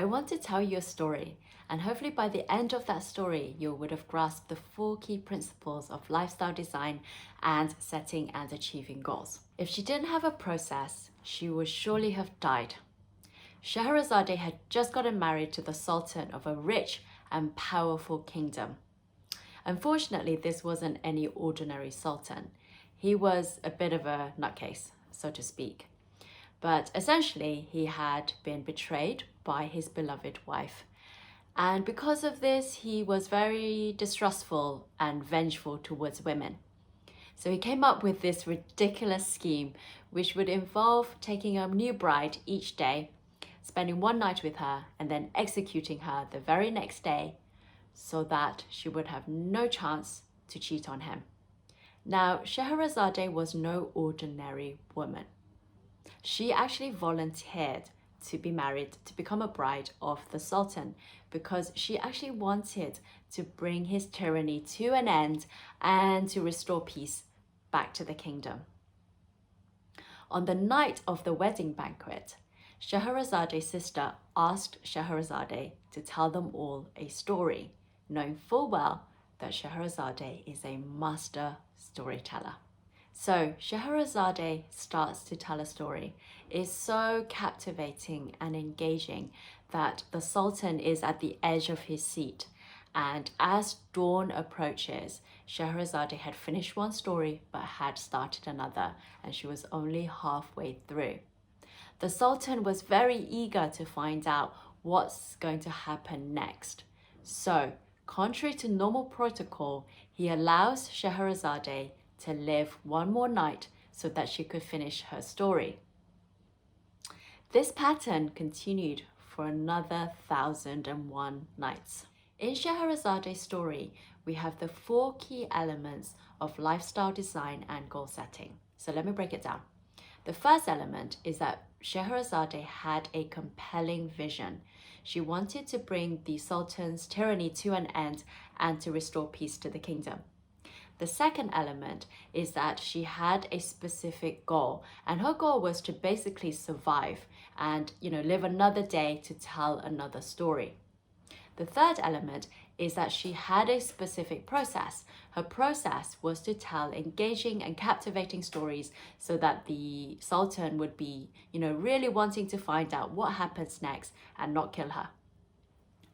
I want to tell you a story, and hopefully by the end of that story, you would have grasped the 4 key principles of lifestyle design and setting and achieving goals. If she didn't have a process, she would surely have died. Scheherazade had just gotten married to the Sultan of a rich and powerful kingdom. Unfortunately, this wasn't any ordinary Sultan. He was a bit of a nutcase, so to speak. But essentially, he had been betrayed by his beloved wife. And because of this, he was very distrustful and vengeful towards women. So he came up with this ridiculous scheme, which would involve taking a new bride each day, spending one night with her, and then executing her the very next day so that she would have no chance to cheat on him. Now, Scheherazade was no ordinary woman. She actually volunteered to be married, to become a bride of the Sultan, because she actually wanted to bring his tyranny to an end and to restore peace back to the kingdom. On the night of the wedding banquet, Scheherazade's sister asked Scheherazade to tell them all a story, knowing full well that Scheherazade is a master storyteller. So Scheherazade starts to tell a story. It's so captivating and engaging that the Sultan is at the edge of his seat. And as dawn approaches, Scheherazade had finished one story but had started another, and she was only halfway through. The Sultan was very eager to find out what's going to happen next. So, contrary to normal protocol, he allows Scheherazade to live one more night so that she could finish her story. This pattern continued for another 1001 nights. In Scheherazade's story, we have the 4 key elements of lifestyle design and goal setting. So let me break it down. The first element is that Scheherazade had a compelling vision. She wanted to bring the Sultan's tyranny to an end and to restore peace to the kingdom. The second element is that she had a specific goal, and her goal was to basically survive and, live another day to tell another story. The third element is that she had a specific process. Her process was to tell engaging and captivating stories so that the Sultan would be, really wanting to find out what happens next and not kill her.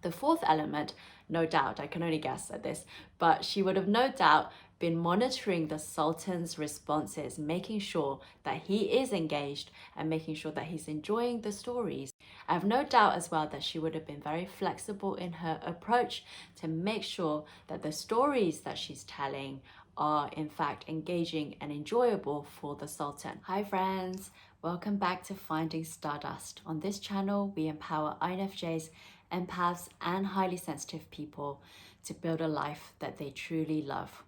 The fourth element, no doubt, I can only guess at this, but she would have no doubt been monitoring the Sultan's responses, making sure that he is engaged and making sure that he's enjoying the stories. I have no doubt as well that she would have been very flexible in her approach to make sure that the stories that she's telling are in fact engaging and enjoyable for the Sultan. Hi friends, welcome back to Finding Stardust. On this channel, we empower INFJs, empaths, and highly sensitive people to build a life that they truly love.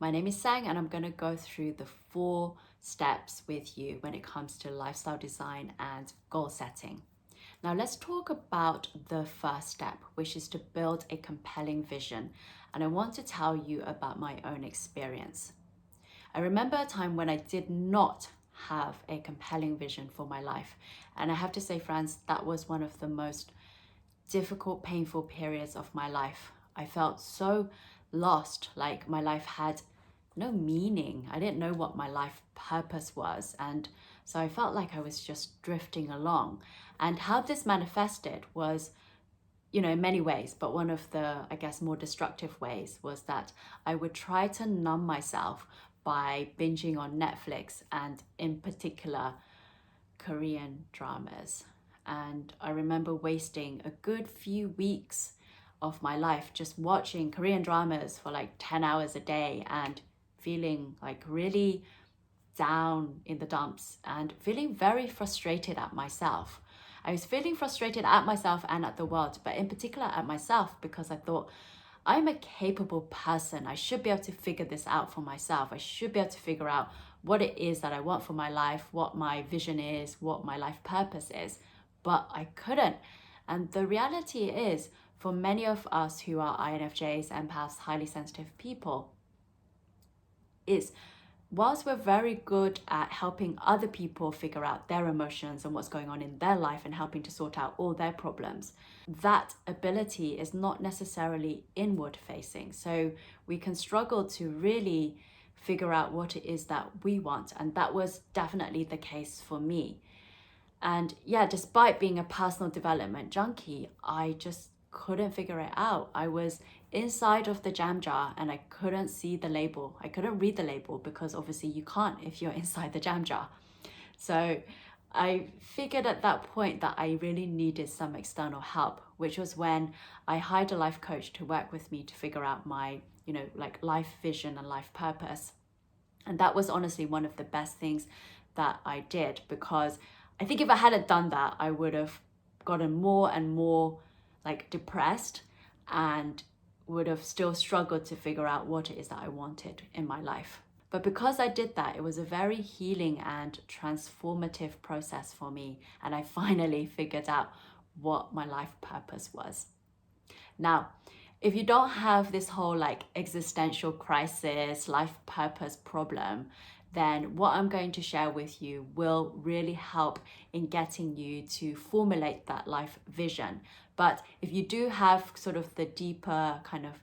My name is Sang, and I'm going to go through the 4 steps with you when it comes to lifestyle design and goal setting. Now let's talk about the first step, which is to build a compelling vision. And I want to tell you about my own experience. I remember a time when I did not have a compelling vision for my life. And I have to say, friends, that was one of the most difficult, painful periods of my life. I felt so lost, like my life had no meaning. I didn't know what my life purpose was, and so I felt like I was just drifting along. And how this manifested was, in many ways, but one of the, I guess, more destructive ways was that I would try to numb myself by binging on Netflix, and in particular Korean dramas. And I remember wasting a good few weeks of my life just watching Korean dramas for like 10 hours a day and feeling like really down in the dumps and feeling very frustrated at myself. I was feeling frustrated at myself and at the world, but in particular at myself, because I thought, I'm a capable person. I should be able to figure this out for myself. I should be able to figure out what it is that I want for my life, what my vision is, what my life purpose is. But I couldn't. And the reality is, for many of us who are INFJs, empaths, highly sensitive people, is whilst we're very good at helping other people figure out their emotions and what's going on in their life and helping to sort out all their problems, that ability is not necessarily inward facing. So we can struggle to really figure out what it is that we want. And that was definitely the case for me. And yeah, despite being a personal development junkie, I just couldn't figure it out. I was inside of the jam jar and I couldn't see the label. I couldn't read the label because obviously you can't if you're inside the jam jar. So I figured at that point that I really needed some external help, which was when I hired a life coach to work with me to figure out my, like life vision and life purpose. And that was honestly one of the best things that I did, because I think if I hadn't done that, I would have gotten more and more like depressed and would have still struggled to figure out what it is that I wanted in my life. But because I did that, it was a very healing and transformative process for me. And I finally figured out what my life purpose was. Now, if you don't have this whole like existential crisis, life purpose problem, then what I'm going to share with you will really help in getting you to formulate that life vision. But if you do have sort of the deeper kind of,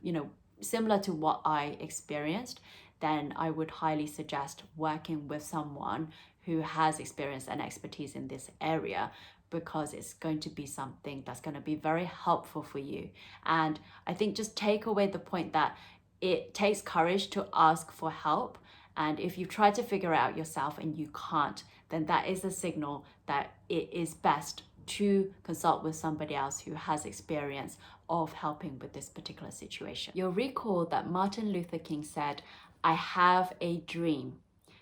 similar to what I experienced, then I would highly suggest working with someone who has experience and expertise in this area, because it's going to be something that's going to be very helpful for you. And I think just take away the point that it takes courage to ask for help. And if you try to figure it out yourself and you can't, then that is a signal that it is best to consult with somebody else who has experience of helping with this particular situation. You'll recall that Martin Luther King said, "I have a dream."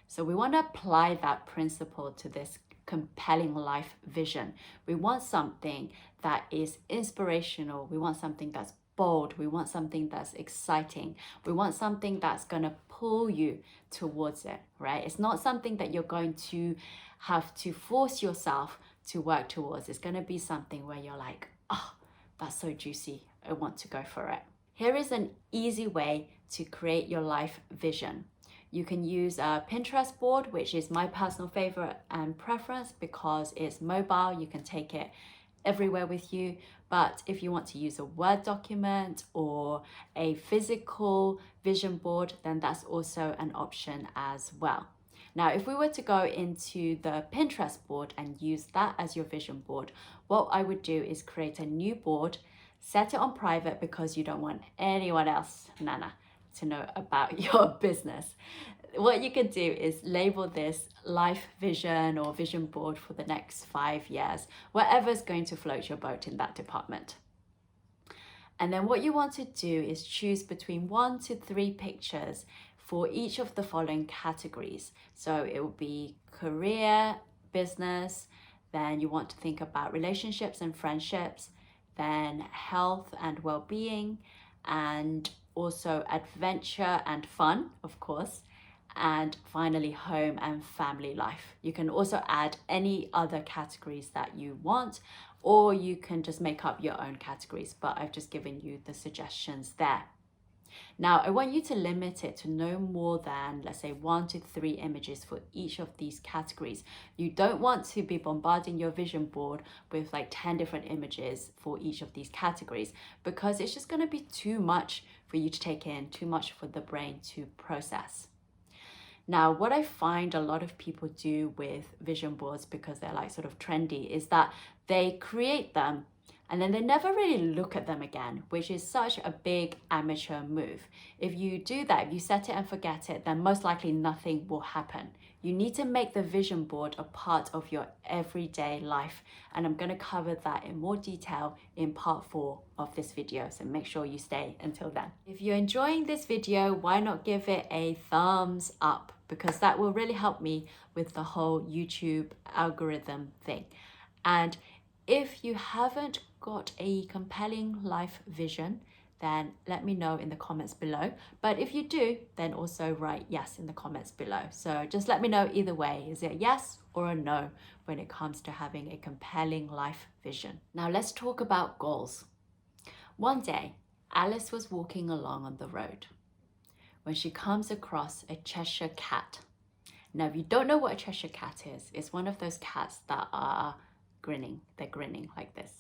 So we want to apply that principle to this compelling life vision. We want something that is inspirational. We want something that's bold. We want something that's exciting. We want something that's going to pull you towards it, right? It's not something that you're going to have to force yourself to work towards. It's going to be something where you're like, oh, that's so juicy. I want to go for it. Here is an easy way to create your life vision. You can use a Pinterest board, which is my personal favorite and preference because it's mobile. You can take it everywhere with you. But if you want to use a Word document or a physical vision board, then that's also an option as well. Now, if we were to go into the Pinterest board and use that as your vision board, what I would do is create a new board, set it on private because you don't want anyone else, Nana, to know about your business. What you could do is label this life vision or vision board for the next 5 years, whatever's going to float your boat in that department. And then what you want to do is choose between 1 to 3 pictures for each of the following categories. So it will be career, business, then you want to think about relationships and friendships, then health and well-being, and also adventure and fun, of course, and finally home and family life. You can also add any other categories that you want, or you can just make up your own categories, but I've just given you the suggestions there. Now, I want you to limit it to no more than, let's say, 1 to 3 images for each of these categories. You don't want to be bombarding your vision board with like 10 different images for each of these categories, because it's just going to be too much for you to take in, too much for the brain to process. Now, what I find a lot of people do with vision boards, because they're like sort of trendy, is that they create them and then they never really look at them again, which is such a big amateur move. If you do that, if you set it and forget it, then most likely nothing will happen. You need to make the vision board a part of your everyday life. And I'm going to cover that in more detail in part 4 of this video. So make sure you stay until then. If you're enjoying this video, why not give it a thumbs up? Because that will really help me with the whole YouTube algorithm thing. And if you haven't got a compelling life vision, then let me know in the comments below. But if you do, then also write yes in the comments below. So just let me know either way. Is it a yes or a no when it comes to having a compelling life vision? Now let's talk about goals. One day, Alice was walking along on the road when she comes across a Cheshire cat. Now, if you don't know what a Cheshire cat is, it's one of those cats that are grinning. They're grinning like this,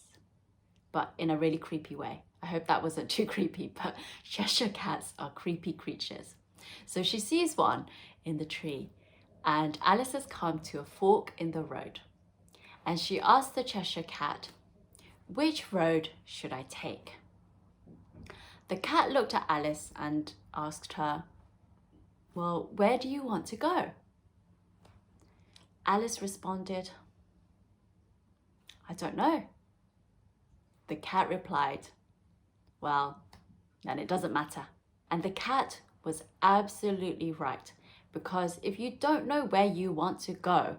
but in a really creepy way. I hope that wasn't too creepy, but Cheshire cats are creepy creatures. So she sees one in the tree, and Alice has come to a fork in the road. And she asks the Cheshire cat, "Which road should I take?" The cat looked at Alice and asked her, "Well, where do you want to go?" Alice responded, "I don't know." The cat replied, "Well, then it doesn't matter." And the cat was absolutely right, because if you don't know where you want to go,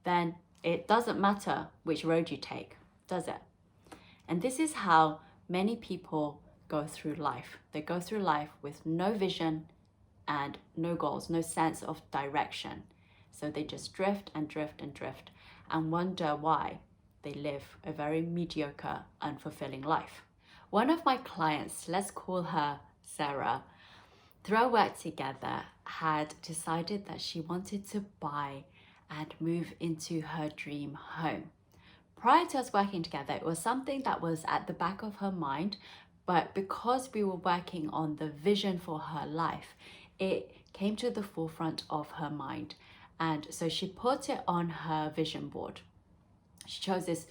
then it doesn't matter which road you take, does it? And this is how many people go through life. They go through life with no vision and no goals, no sense of direction. So they just drift and drift and drift and wonder why they live a very mediocre, unfulfilling life. One of my clients, let's call her Sarah, through our work together, had decided that she wanted to buy and move into her dream home. Prior to us working together, it was something that was at the back of her mind, but because we were working on the vision for her life, it came to the forefront of her mind. And so she put it on her vision board. She chose this,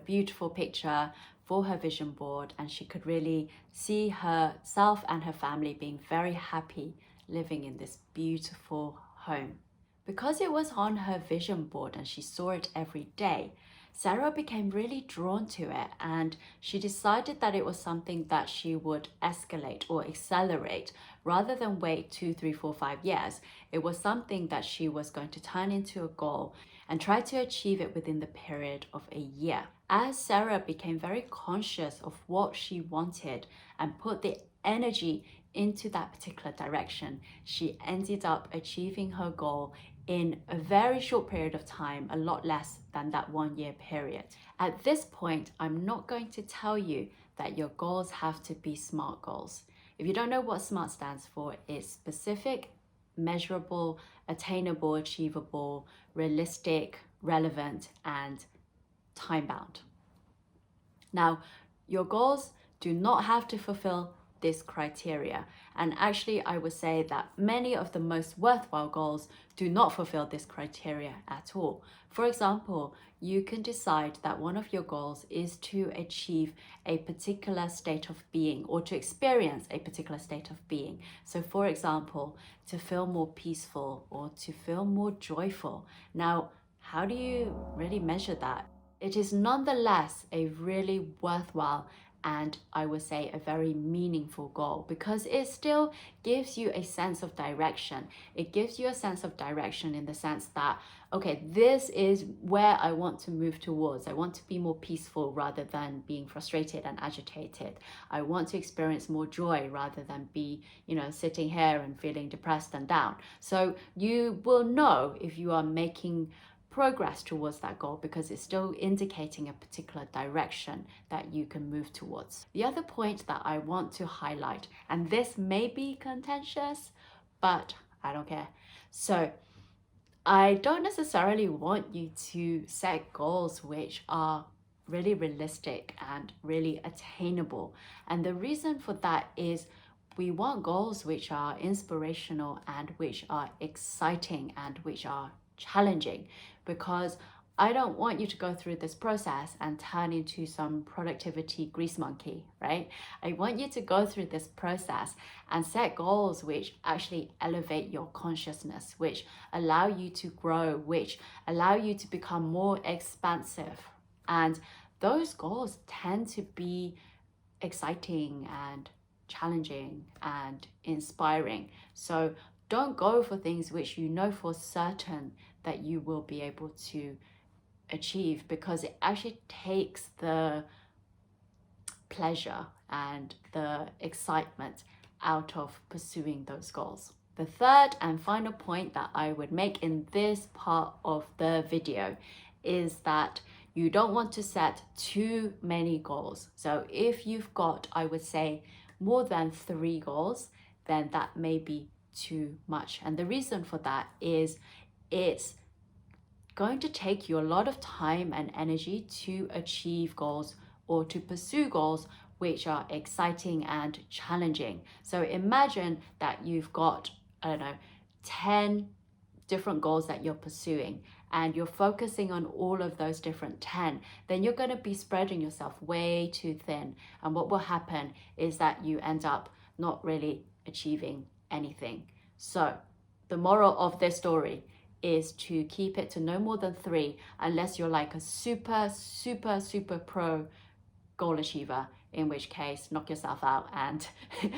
beautiful picture for her vision board, and she could really see herself and her family being very happy living in this beautiful home. Because it was on her vision board and she saw it every day, Sarah became really drawn to it, and she decided that it was something that she would escalate or accelerate rather than wait 2, 3, 4, 5 years. It was something that she was going to turn into a goal and try to achieve it within the period of a year. As Sarah became very conscious of what she wanted and put the energy into that particular direction, she ended up achieving her goal in a very short period of time, a lot less than that 1 year period. At this point, I'm not going to tell you that your goals have to be SMART goals. If you don't know what SMART stands for, it's specific, measurable, attainable, achievable, realistic, relevant, and time-bound. Now, your goals do not have to fulfill this criteria. And actually, I would say that many of the most worthwhile goals do not fulfill this criteria at all. For example, you can decide that one of your goals is to achieve a particular state of being or to experience a particular state of being. So for example, to feel more peaceful or to feel more joyful. Now, how do you really measure that? It is nonetheless a really worthwhile and I would say a very meaningful goal, because it still gives you a sense of direction. It gives you a sense of direction in the sense that, okay, this is where I want to move towards. I want to be more peaceful rather than being frustrated and agitated. I want to experience more joy rather than be, sitting here and feeling depressed and down. So you will know if you are making progress towards that goal, because it's still indicating a particular direction that you can move towards. The other point that I want to highlight, and this may be contentious, but I don't care. So I don't necessarily want you to set goals which are really realistic and really attainable. And the reason for that is we want goals which are inspirational and which are exciting and which are challenging, because I don't want you to go through this process and turn into some productivity grease monkey, right? I want you to go through this process and set goals which actually elevate your consciousness, which allow you to grow, which allow you to become more expansive. And those goals tend to be exciting and challenging and inspiring. So don't go for things which you know for certain that you will be able to achieve, because it actually takes the pleasure and the excitement out of pursuing those goals. The third and final point that I would make in this part of the video is that you don't want to set too many goals. So if you've got, I would say, more than 3 goals, then that may be too much. And the reason for that is it's going to take you a lot of time and energy to achieve goals or to pursue goals which are exciting and challenging. So imagine that you've got, I don't know, 10 different goals that you're pursuing and you're focusing on all of those different 10, then you're going to be spreading yourself way too thin. And what will happen is that you end up not really achieving anything. So the moral of this story is to keep it to no more than 3, unless you're like a super pro goal achiever, in which case knock yourself out and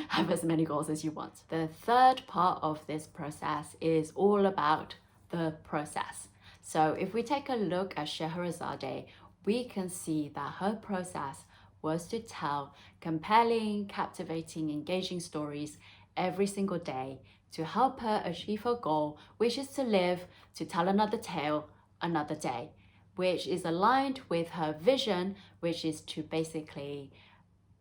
have as many goals as you want. The third part of this process is all about the process. So if we take a look at Scheherazade, we can see that her process was to tell compelling, captivating, engaging stories every single day to help her achieve her goal, which is to live to tell another tale another day, which is aligned with her vision, which is to basically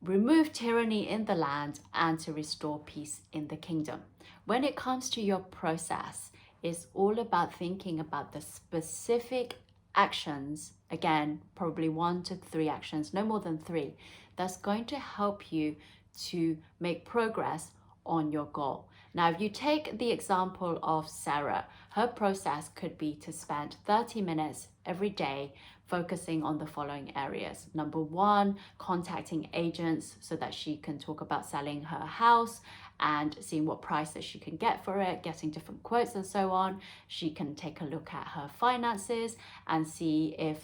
remove tyranny in the land and to restore peace in the kingdom. When it comes to your process, it's all about thinking about the specific actions, again, probably 1 to 3 actions, no more than 3, that's going to help you to make progress on your goal. Now, if you take the example of Sarah, her process could be to spend 30 minutes every day focusing on the following areas. Number 1, contacting agents so that she can talk about selling her house and seeing what price that she can get for it, getting different quotes and so on. She can take a look at her finances and see if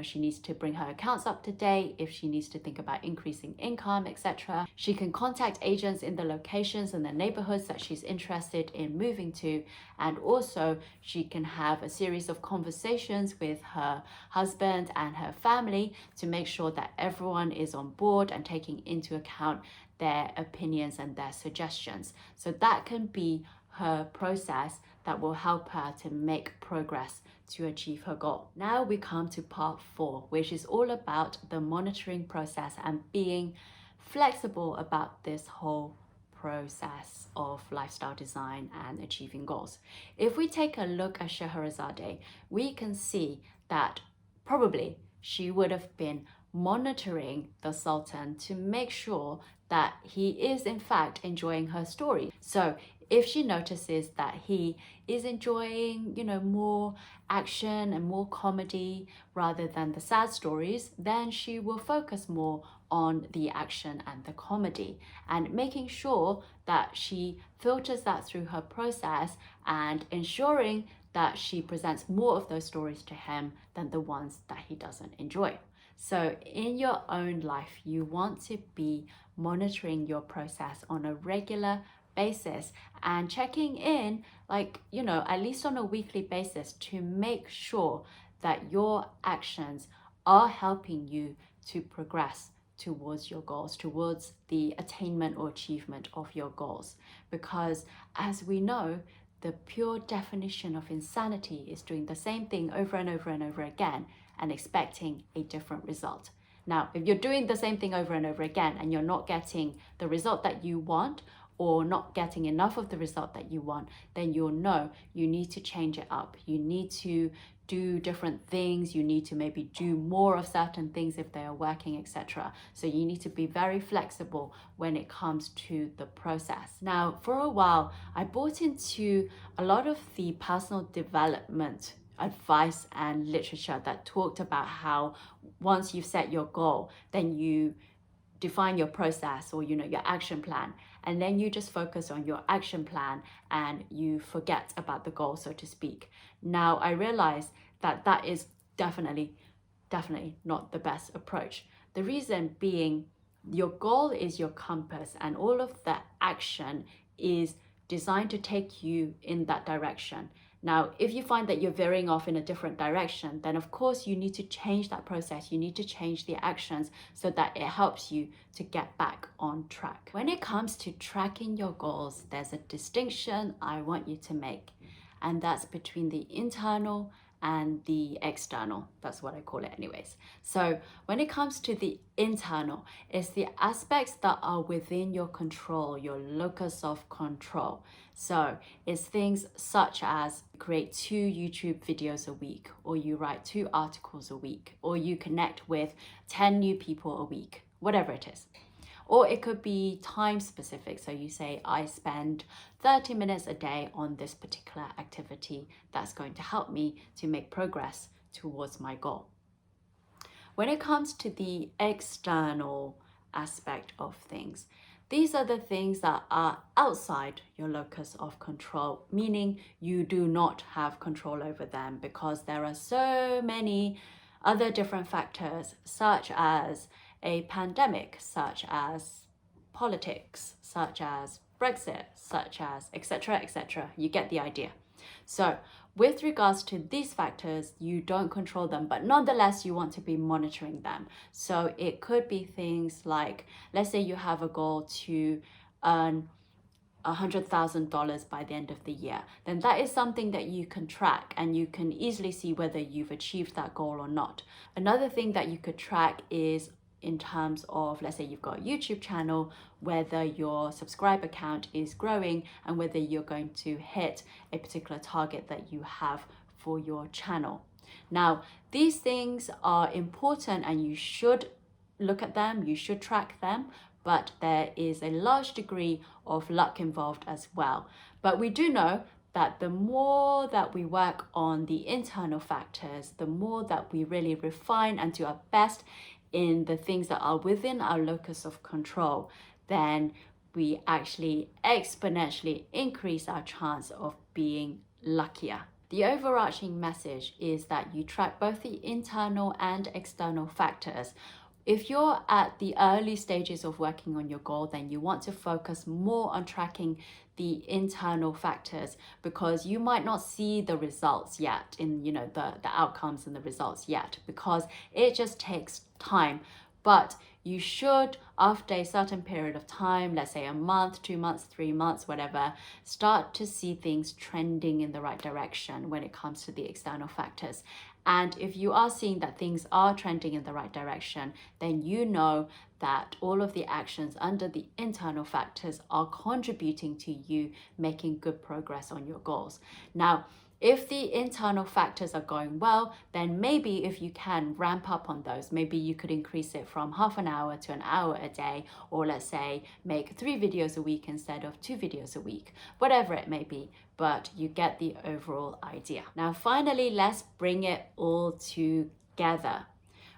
she needs to bring her accounts up to date, if she needs to think about increasing income, etc. She can contact agents in the locations and the neighborhoods that she's interested in moving to, and also she can have a series of conversations with her husband and her family to make sure that everyone is on board and taking into account their opinions and their suggestions. So that can be her process that will help her to make progress to achieve her goal. Now we come to part 4, which is all about the monitoring process and being flexible about this whole process of lifestyle design and achieving goals. If we take a look at Scheherazade, we can see that probably she would have been monitoring the Sultan to make sure that he is in fact enjoying her story. So if she notices that he is enjoying, more action and more comedy rather than the sad stories, then she will focus more on the action and the comedy, and making sure that she filters that through her process and ensuring that she presents more of those stories to him than the ones that he doesn't enjoy. So in your own life, you want to be monitoring your process on a regular basis and checking in, at least on a weekly basis, to make sure that your actions are helping you to progress towards your goals, towards the attainment or achievement of your goals. Because as we know, the pure definition of insanity is doing the same thing over and over and over again and expecting a different result. Now, if you're doing the same thing over and over again and you're not getting the result that you want, or not getting enough of the result that you want, then you'll know you need to change it up. You need to do different things. You need to maybe do more of certain things if they are working, etc. So you need to be very flexible when it comes to the process. Now, for a while, I bought into a lot of the personal development advice and literature that talked about how once you've set your goal, then you define your process or your action plan, and then you just focus on your action plan and you forget about the goal, so to speak. Now I realize that that is definitely not the best approach. The reason being, your goal is your compass and all of the action is designed to take you in that direction. Now, if you find that you're veering off in a different direction, then of course you need to change that process. You need to change the actions so that it helps you to get back on track. When it comes to tracking your goals, there's a distinction I want you to make, and that's between the internal and the external. That's what I call it anyways. So when it comes to the internal, it's the aspects that are within your control, your locus of control. So it's things such as create 2 YouTube videos a week, or you write 2 articles a week, or you connect with 10 new people a week, whatever it is. Or it could be time specific. So you say, I spend 30 minutes a day on this particular activity that's going to help me to make progress towards my goal. When it comes to the external aspect of things, these are the things that are outside your locus of control, meaning you do not have control over them because there are so many other different factors, such as a pandemic, such as politics, such as Brexit, such as etc., etc. You get the idea. So with regards to these factors, you don't control them, but nonetheless, you want to be monitoring them. So it could be things like, let's say you have a goal to earn $100,000 by the end of the year, then that is something that you can track and you can easily see whether you've achieved that goal or not. Another thing that you could track is in terms of, let's say you've got a YouTube channel, whether your subscriber count is growing and whether you're going to hit a particular target that you have for your channel. Now, these things are important and you should look at them, you should track them, but there is a large degree of luck involved as well. But we do know that the more that we work on the internal factors, the more that we really refine and do our best in the things that are within our locus of control, then we actually exponentially increase our chance of being luckier. The overarching message is that you track both the internal and external factors. If you're at the early stages of working on your goal, then you want to focus more on tracking the internal factors because you might not see the results yet in, the outcomes and the results yet because it just takes time. But you should, after a certain period of time, let's say a month, 2 months, 3 months, whatever, start to see things trending in the right direction when it comes to the external factors. And if you are seeing that things are trending in the right direction, then you know that all of the actions under the internal factors are contributing to you making good progress on your goals. Now, if the internal factors are going well, then maybe if you can ramp up on those, maybe you could increase it from half an hour to an hour a day, or let's say make 3 videos a week instead of 2 videos a week, whatever it may be, but you get the overall idea. Now, finally, let's bring it all together.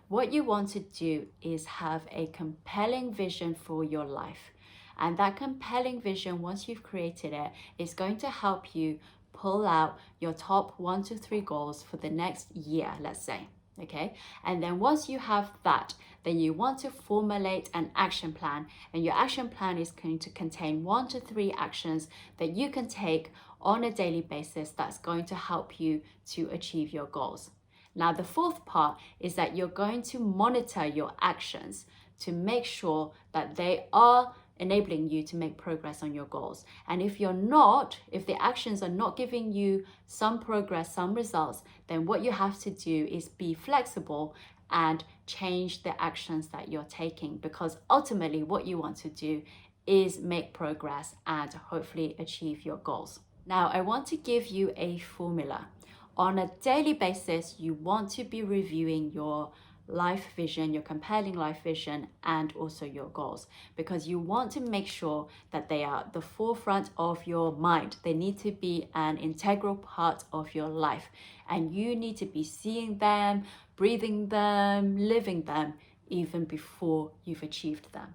What you want to do is have a compelling vision for your life. And that compelling vision, once you've created it, is going to help you pull out your top 1 to 3 goals for the next year, let's say, okay? And then once you have that, then you want to formulate an action plan, and your action plan is going to contain 1 to 3 actions that you can take on a daily basis that's going to help you to achieve your goals. Now, the fourth part is that you're going to monitor your actions to make sure that they are enabling you to make progress on your goals. And if the actions are not giving you some progress, some results, then what you have to do is be flexible and change the actions that you're taking, because ultimately what you want to do is make progress and hopefully achieve your goals. Now, I want to give you a formula. On a daily basis, you want to be reviewing your life vision, your compelling life vision, and also your goals, because you want to make sure that they are at the forefront of your mind. They need to be an integral part of your life, and you need to be seeing them, breathing them, living them, even before you've achieved them.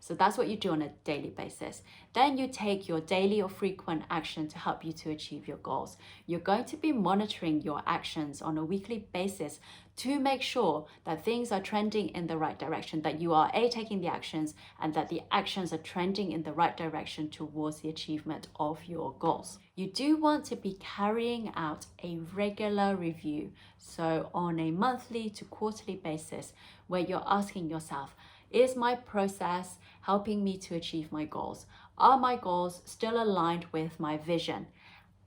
So that's what you do on a daily basis. Then you take your daily or frequent action to help you to achieve your goals. You're going to be monitoring your actions on a weekly basis to make sure that things are trending in the right direction, that you are taking the actions and that the actions are trending in the right direction towards the achievement of your goals. You do want to be carrying out a regular review, so on a monthly to quarterly basis, where you're asking yourself, is my process helping me to achieve my goals? Are my goals still aligned with my vision?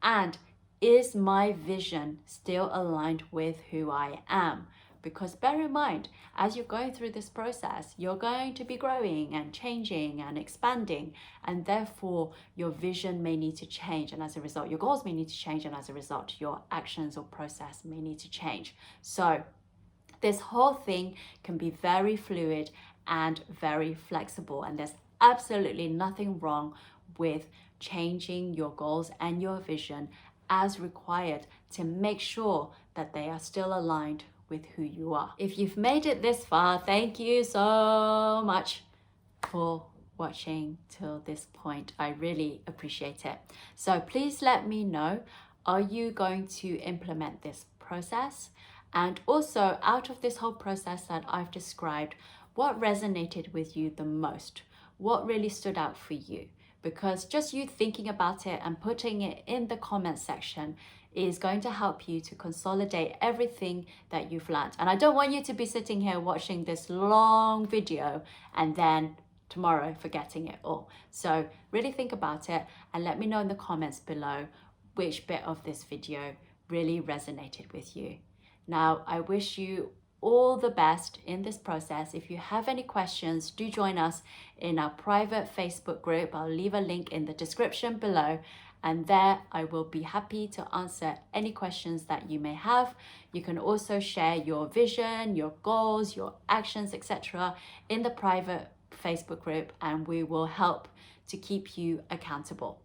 And is my vision still aligned with who I am? Because bear in mind, as you're going through this process, you're going to be growing and changing and expanding, and therefore your vision may need to change. And as a result, your goals may need to change. And as a result, your actions or process may need to change. So this whole thing can be very fluid and very flexible. And there's absolutely nothing wrong with changing your goals and your vision as required to make sure that they are still aligned with who you are. If you've made it this far, thank you so much for watching till this point. I really appreciate it. So please let me know, are you going to implement this process? And also, out of this whole process that I've described, what resonated with you the most? What really stood out for you? Because just you thinking about it and putting it in the comment section is going to help you to consolidate everything that you've learned. And I don't want you to be sitting here watching this long video and then tomorrow forgetting it all. So really think about it and let me know in the comments below which bit of this video really resonated with you. Now, I wish you all the best in this process. If you have any questions, do join us in our private Facebook group. I'll leave a link in the description below, and there I will be happy to answer any questions that you may have. You can also share your vision, your goals, your actions, etc. in the private Facebook group, and we will help to keep you accountable.